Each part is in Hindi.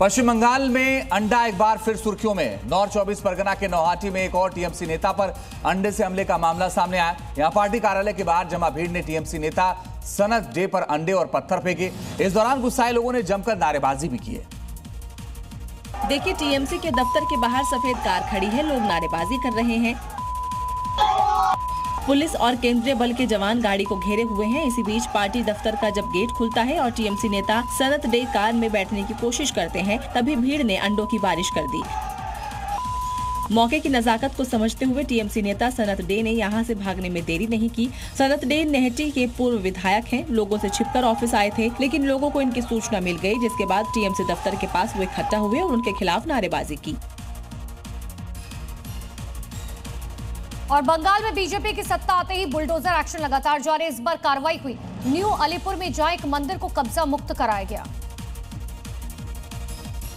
पश्चिम बंगाल में अंडा एक बार फिर सुर्खियों में। नॉर्थ 24 परगना के नौहाटी में एक और टीएमसी नेता पर अंडे से हमले का मामला सामने आया। यहां पार्टी कार्यालय के बाहर जमा भीड़ ने टीएमसी नेता सनत डे पर अंडे और पत्थर फेंके। इस दौरान गुस्साए लोगों ने जमकर नारेबाजी भी की है। देखिए, टीएमसी के दफ्तर के बाहर सफेद कार खड़ी है, लोग नारेबाजी कर रहे हैं। पुलिस और केंद्रीय बल के जवान गाड़ी को घेरे हुए हैं। इसी बीच पार्टी दफ्तर का जब गेट खुलता है और टीएमसी नेता सनत डे कार में बैठने की कोशिश करते हैं, तभी भीड़ ने अंडों की बारिश कर दी। मौके की नजाकत को समझते हुए टीएमसी नेता सनत डे ने यहां से भागने में देरी नहीं की। सनत डे नेहटी के पूर्व विधायक हैं। लोगों से छिपकर ऑफिस आए थे, लेकिन लोगों को इनकी सूचना मिल गई, जिसके बाद टीएमसी दफ्तर के पास वो इकट्ठा हुए और उनके खिलाफ नारेबाजी की। और बंगाल में बीजेपी की सत्ता आते ही बुलडोजर एक्शन लगातार जारी। इस बार कार्रवाई हुई। न्यू अलीपुर में जहां एक मंदिर को कब्जा मुक्त कराया गया।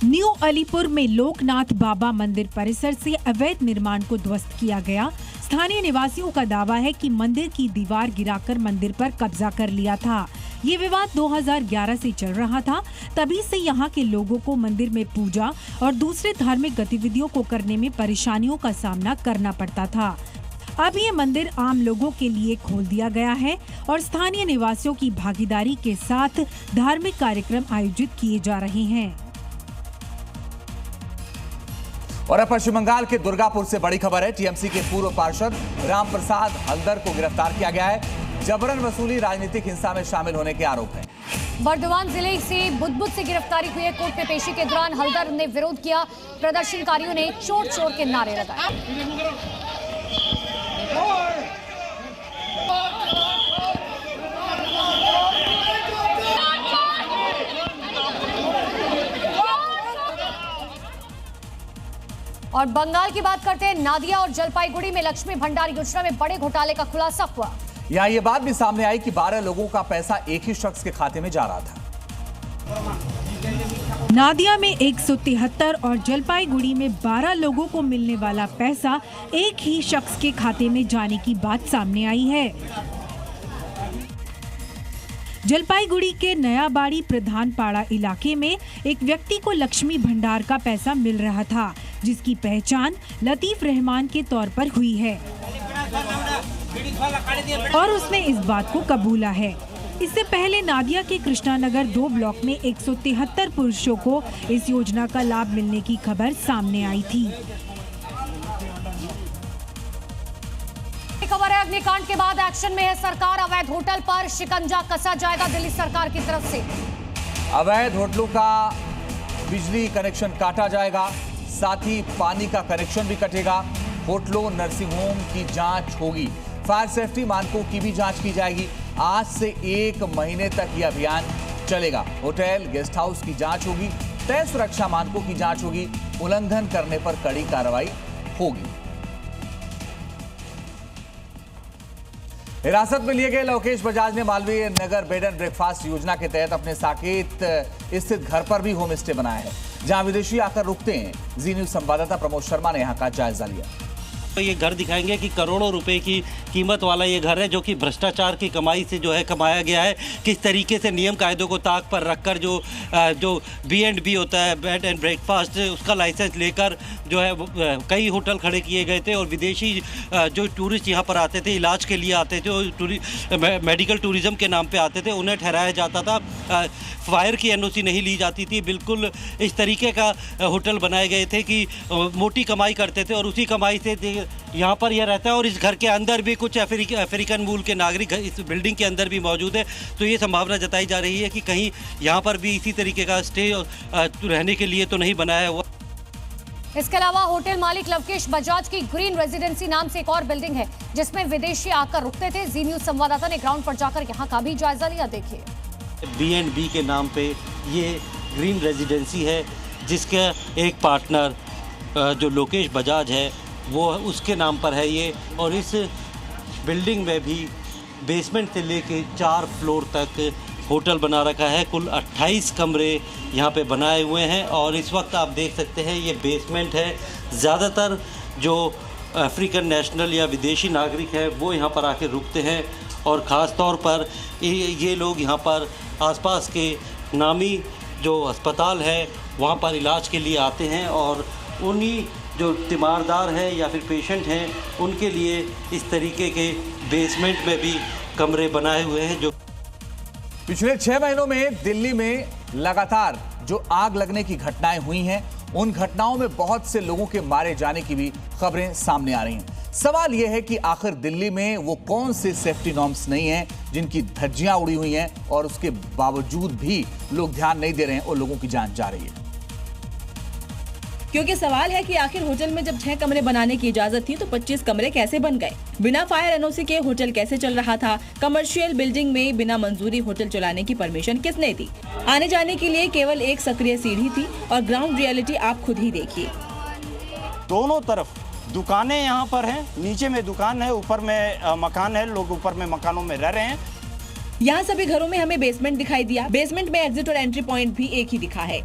न्यू अलीपुर में लोकनाथ बाबा मंदिर परिसर से अवैध निर्माण को ध्वस्त किया गया। स्थानीय निवासियों का दावा है कि मंदिर की दीवार गिराकर मंदिर पर कब्जा कर लिया था। ये विवाद 2011 से चल रहा था। तभी से यहाँ के लोगों को मंदिर में पूजा और दूसरे धार्मिक गतिविधियों को करने में परेशानियों का सामना करना पड़ता था। अब ये मंदिर आम लोगों के लिए खोल दिया गया है और स्थानीय निवासियों की भागीदारी के साथ धार्मिक कार्यक्रम आयोजित किए जा रहे हैं। और अब पश्चिम बंगाल के दुर्गापुर से बड़ी खबर है। टीएमसी के पूर्व पार्षद राम प्रसाद हल्दर को गिरफ्तार किया गया है। जबरन वसूली राजनीतिक हिंसा में शामिल होने के आरोप हैं। बर्दवान जिले से बुदबुद से गिरफ्तारी हुई है। कोर्ट में पेशी के दौरान हल्दर ने विरोध किया। प्रदर्शनकारियों ने चोर चोर के नारे लगाए। और बंगाल की बात करते हैं। नादिया और जलपाईगुड़ी में लक्ष्मी भंडार योजना में बड़े घोटाले का खुलासा हुआ। यहाँ ये बात भी सामने आई कि 12 लोगों का पैसा एक ही शख्स के खाते में जा रहा था। नादिया में 173 और जलपाईगुड़ी में 12 लोगों को मिलने वाला पैसा एक ही शख्स के खाते में जाने की बात सामने आई है। जलपाईगुड़ी के नयाबाड़ी प्रधानपाड़ा इलाके में एक व्यक्ति को लक्ष्मी भंडार का पैसा मिल रहा था, जिसकी पहचान लतीफ रहमान के तौर पर हुई है और उसने इस बात को कबूला है। इससे पहले नादिया के कृष्णानगर 2 ब्लॉक में 173 पुरुषों को इस योजना का लाभ मिलने की खबर सामने आई थी। खबर है, अग्निकांड के बाद एक्शन में है सरकार। अवैध होटल पर शिकंजा कसा जाएगा दिल्ली सरकार की तरफ से। अवैध होटलों का बिजली कनेक्शन काटा जाएगा, साथ ही पानी का कनेक्शन भी कटेगा। होटलों, नर्सिंग होम की जांच होगी। फायर सेफ्टी मानकों की भी जांच की जाएगी। आज से 1 महीने तक यह अभियान चलेगा। होटल, गेस्ट हाउस की जांच होगी। तय सुरक्षा मानकों की जांच होगी। उल्लंघन करने पर कड़ी कार्रवाई होगी। हिरासत में लिए गए लोकेश बजाज ने Malviya Nagar bed and breakfast योजना के तहत अपने साकेत स्थित घर पर भी होम स्टे बनाया है, जहां विदेशी आकर रुकते हैं। जी न्यूज संवाददाता प्रमोद शर्मा ने यहां का जायजा लिया। तो ये घर दिखाएंगे कि करोड़ों रुपए की कीमत वाला ये घर है, जो कि भ्रष्टाचार की कमाई से जो है कमाया गया है। किस तरीके से नियम कायदों को ताक पर रखकर जो B&B होता है, बेड एंड ब्रेकफास्ट, उसका लाइसेंस लेकर जो है कई होटल खड़े किए गए थे। और विदेशी जो टूरिस्ट यहाँ पर आते थे, इलाज के लिए आते थे, मेडिकल टूरिज्म के नाम पे आते थे, उन्हें ठहराया जाता था। फायर की NOC नहीं ली जाती थी। बिल्कुल इस तरीके का होटल बनाए गए थे कि मोटी कमाई करते थे और उसी कमाई से यहाँ पर यह रहता है। और इस घर के अंदर भी कुछ अफ्रीकन मूल के नागरिक इस बिल्डिंग के अंदर भी मौजूद है। तो ये संभावना जताई जा रही है कि कहीं यहाँ पर भी इसी तरीके का स्टे रहने के लिए तो नहीं बनाया हुआ। इसके अलावा होटल मालिक लवकेश बजाज की ग्रीन रेजिडेंसी नाम से एक और बिल्डिंग है, जिसमें विदेशी आकर रुकते थे। जी न्यूज संवाददाता ने ग्राउंड पर जाकर यहाँ का भी जायजा लिया। देखिए, B&B के नाम पे ये ग्रीन रेजिडेंसी है, जिसका एक पार्टनर जो लोकेश बजाज है वो उसके नाम पर है ये। और इस बिल्डिंग में भी बेसमेंट से लेके 4 फ्लोर तक होटल बना रखा है। कुल 28 कमरे यहाँ पे बनाए हुए हैं। और इस वक्त आप देख सकते हैं ये बेसमेंट है। ज़्यादातर जो अफ्रीकन नेशनल या विदेशी नागरिक हैं वो यहाँ पर आके रुकते हैं। और ख़ास तौर पर ये लोग यहाँ पर आसपास के नामी जो अस्पताल है वहाँ पर इलाज के लिए आते हैं और उन्हीं जो तीमारदार हैं या फिर पेशेंट हैं उनके लिए इस तरीके के बेसमेंट में भी कमरे बनाए हुए हैं। जो पिछले 6 महीनों में दिल्ली में लगातार जो आग लगने की घटनाएं हुई हैं, उन घटनाओं में बहुत से लोगों के मारे जाने की भी खबरें सामने आ रही हैं। सवाल यह है कि आखिर दिल्ली में वो कौन से सेफ्टी नॉर्म्स नहीं हैं जिनकी धज्जियां उड़ी हुई हैं और उसके बावजूद भी लोग ध्यान नहीं दे रहे हैं और लोगों की जान जा रही है। क्योंकि सवाल है कि आखिर होटल में जब 6 कमरे बनाने की इजाजत थी तो 25 कमरे कैसे बन गए? बिना फायर एनओसी के होटल कैसे चल रहा था? कमर्शियल बिल्डिंग में बिना मंजूरी होटल चलाने की परमिशन किसने दी? आने जाने के लिए केवल एक सक्रिय सीढ़ी थी और ग्राउंड रियलिटी आप खुद ही देखिए। दोनों तरफ दुकानें यहाँ पर हैं, नीचे में दुकान है, ऊपर में मकान है, लोग ऊपर में मकानों में रह रहे हैं। यहाँ सभी घरों में हमें बेसमेंट दिखाई दिया। बेसमेंट में एग्जिट और एंट्री पॉइंट भी एक ही दिखा है।